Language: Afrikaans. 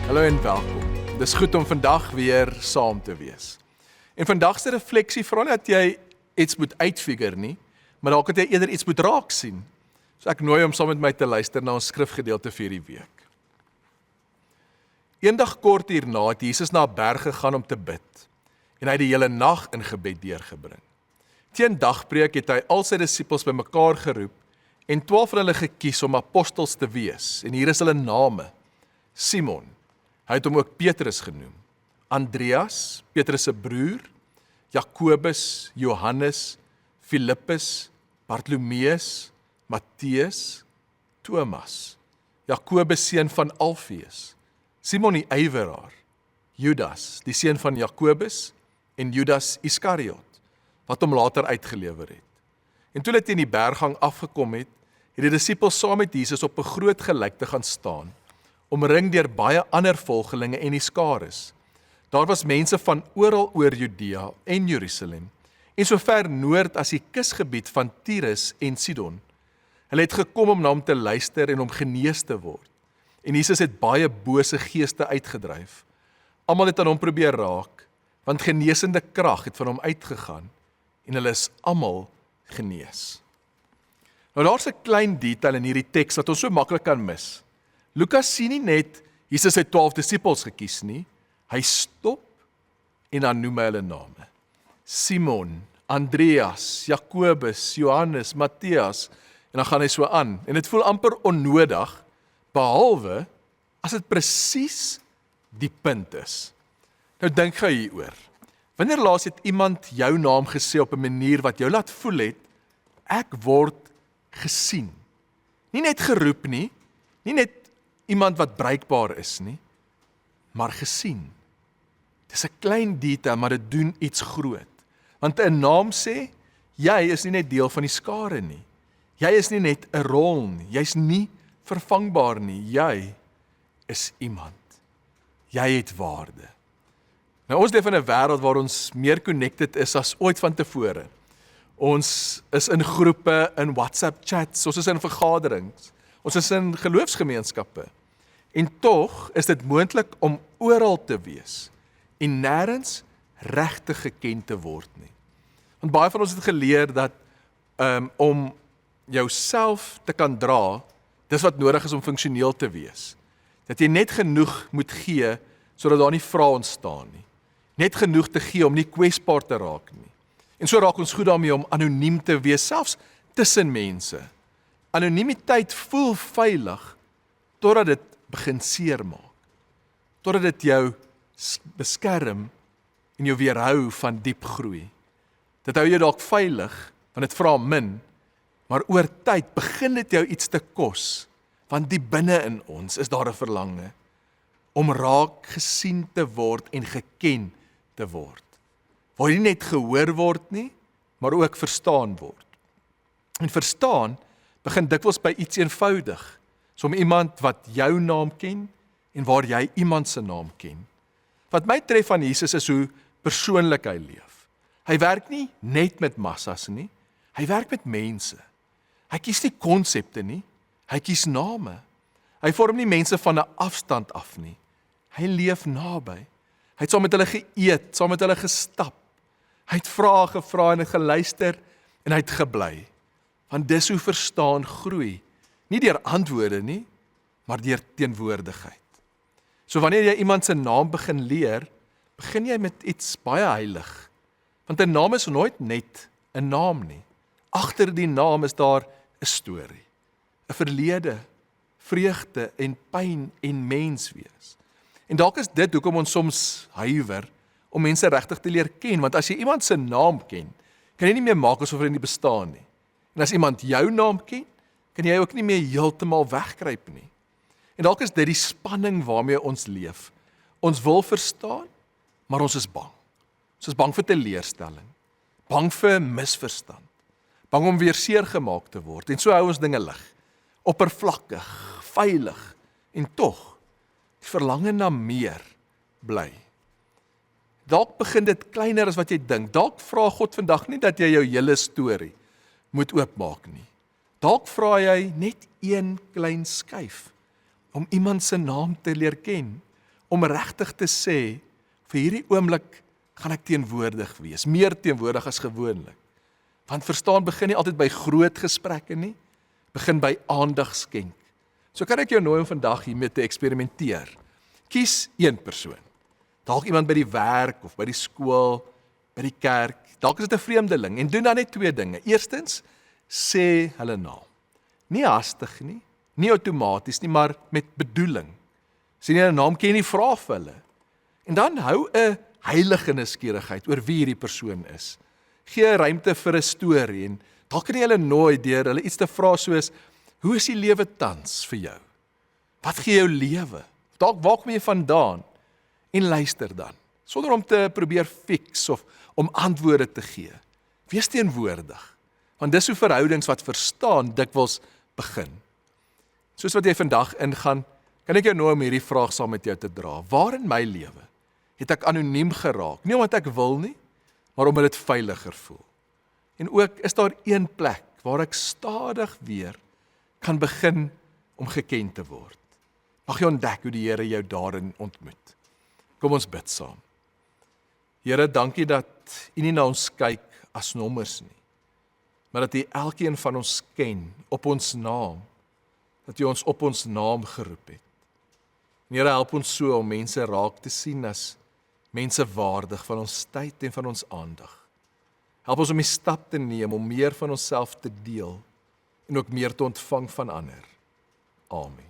Hallo en welkom. Dis goed om vandag weer saam te wees. En vandag se refleksie vra nie dat jy iets moet uitfigure nie, maar dalk dat jy eerder iets moet raak sien. So ek nooi om saam met my te luister na ons skrifgedeelte vir hierdie week. Eendag kort hierna het Jesus na 'n berg gegaan om te bid en hy het die hele nag in gebed deurgebring. Teen dagbreek het hy al sy disippels bymekaar geroep en 12 van hulle gekies om apostels te wees. En hier is hulle name: Simon, hy het hom ook Petrus genoem, Andreas, Petrus se broer, Jakobus, Johannes, Filippus, Bartolomeus, Matteus, Thomas, Jakobus seun van Alfeus, Simon die ywerraar, Judas, die seun van Jakobus, en Judas Iskariot, wat hom later uitgelewer het. En toe hulle teen die berggang afgekom het, het die disippels saam met Jesus op 'n groot gelykte gaan staan, omring deur baie ander volgelinge en die skares. Daar was mense van oral oor Judea en Jerusalem, en so ver noord as die kusgebied van Tyrus en Sidon. Hulle het gekom om na hom te luister en om genees te word. En Jesus het baie bose geeste uitgedryf. Almal het aan hom probeer raak, want genesende krag het van hom uitgegaan, en hulle is almal genees. Nou daar's 'n klein detail in hierdie teks wat ons so maklik kan mis. Lukas sien nie net Jesus het 12 disippels gekies nie, hy stop en dan noem hy hulle name. Simon, Andreas, Jakobus, Johannes, Matteus, en dan gaan hy so aan. En dit voel amper onnodig, behalwe as dit presies die punt is. Nou dink gou hieroor. Wanneer laas het iemand jou naam gesê op 'n manier wat jou laat voel het, ek word gesien? Nie net geroep nie net iemand wat bruikbaar is nie, maar gesien. Dis 'n klein detail, maar dit doen iets groot. Want 'n naam sê, jy is nie net deel van die skare nie. Jy is nie net 'n rol nie. Jy's nie vervangbaar nie. Jy is iemand. Jy het waarde. Nou ons leef in 'n wêreld waar ons meer connected is as ooit vantevore. Ons is in groepe, in WhatsApp chats, ons is in vergaderings, ons is in geloofsgemeenskappe. En tog is dit moontlik om oral te wees en nêrens regtig geken te word nie. Want baie van ons het geleer dat om jouself te kan dra, dis wat nodig is om funksioneel te wees. Dat jy net genoeg moet gee sodat daar nie vrae ontstaan nie. Net genoeg te gee om nie kwesbaar te raak nie. En so raak ons goed daarmee om anoniem te wees, selfs tussen mense. Anonimiteit voel veilig totdat dit begin seermaak. Totdat dit jou beskerm en jou weerhou van diep groei. Dit hou jou dalk veilig, want dit vra min, maar oor tyd begin dit jou iets te kos, want diep binne in ons is daar 'n verlange om raak gesien te word en geken te word. Waar jy nie net gehoor word nie, maar ook verstaan word. En verstaan begin dikwels by iets eenvoudig, so om iemand wat jou naam ken en waar jy iemand se naam ken. Wat my tref van Jesus is hoe persoonlik hy leef. Hy werk nie net met massas nie, hy werk met mense. Hy kies nie konsepte nie, hy kies name. Hy vorm nie mense van 'n afstand af nie. Hy leef naby. Hy het saam met hulle geëet, saam met hulle gestap. Hy het vrae gevra en het geluister en hy het gebly. Want dis hoe verstaan groei. Nie deur antwoorde nie, maar deur teenwoordigheid. So wanneer jy iemand se naam begin leer, begin jy met iets baie heilig. Want 'n naam is nooit net 'n naam nie. Agter die naam is daar 'n storie, 'n verlede, vreugde en pyn en menswees. En dalk is dit hoekom ons soms huiwer om mense regtig te leer ken, want as jy iemand se naam ken, kan jy nie meer maak asof hy nie bestaan nie. En as iemand jou naam ken, kan jy ook nie meer heeltemal wegkruip nie. En dalk is dit die spanning waarmee ons leef. Ons wil verstaan, maar ons is bang. Ons is bang vir teleurstelling, bang vir misverstand, bang om weer seer gemaak te word. En so hou ons dinge lig, oppervlakkig, veilig, en tog, die verlange na meer bly. Dalk begin dit kleiner as wat jy dink. Dalk vra God vandag nie dat jy jou hele storie moet oopmaak nie. Dalk vra jy net een klein skuif om iemand se naam te leer ken, om regtig te sê, vir hierdie oomblik gaan ek teenwoordig wees, meer teenwoordig as gewoonlik. Want verstaan, begin nie altyd by groot gesprekke nie, begin by aandag skenk. So kan ek jou nooi om vandag hiermee te eksperimenteer. Kies een persoon. Dalk iemand by die werk of by die skool, by die kerk. Dalk is dit 'n vreemdeling en doen dan net twee dinge. Eerstens, sê hulle naam. Nie hastig nie, nie outomaties nie, maar met bedoeling. Sien jy hulle naam ken nie, vra vir hulle. En dan hou 'n heilige nuuskierigheid oor wie hierdie persoon is. Gee ruimte vir 'n storie en dalk kan jy hulle nooi deur hulle iets te vra soos, hoe is die lewe tans vir jou? Wat gee jou lewe? Dalk waar kom jy vandaan? En luister dan, sonder om te probeer fix of om antwoorde te gee. Wees teenwoordig, want dis hoe verhoudings wat verstaan dikwels begin. Soos wat jy vandag ingaan, kan ek jou nooi om hierdie vraag saam met jou te dra. Waar in my lewe het ek anoniem geraak? Nie omdat ek wil nie, maar omdat dit veiliger voel. En ook, is daar een plek waar ek stadig weer kan begin om geken te word? Mag jy ontdek hoe die Here jou daarin ontmoet. Kom ons bid saam. Here, dankie dat U nie na ons kyk as nommers nie, maar dat U elkeen van ons ken op ons naam, dat U ons op ons naam geroep het. En Here, help ons so om mense raak te sien as mense waardig van ons tyd en van ons aandag. Help ons om die stap te neem om meer van onsself te deel en ook meer te ontvang van ander. Amen.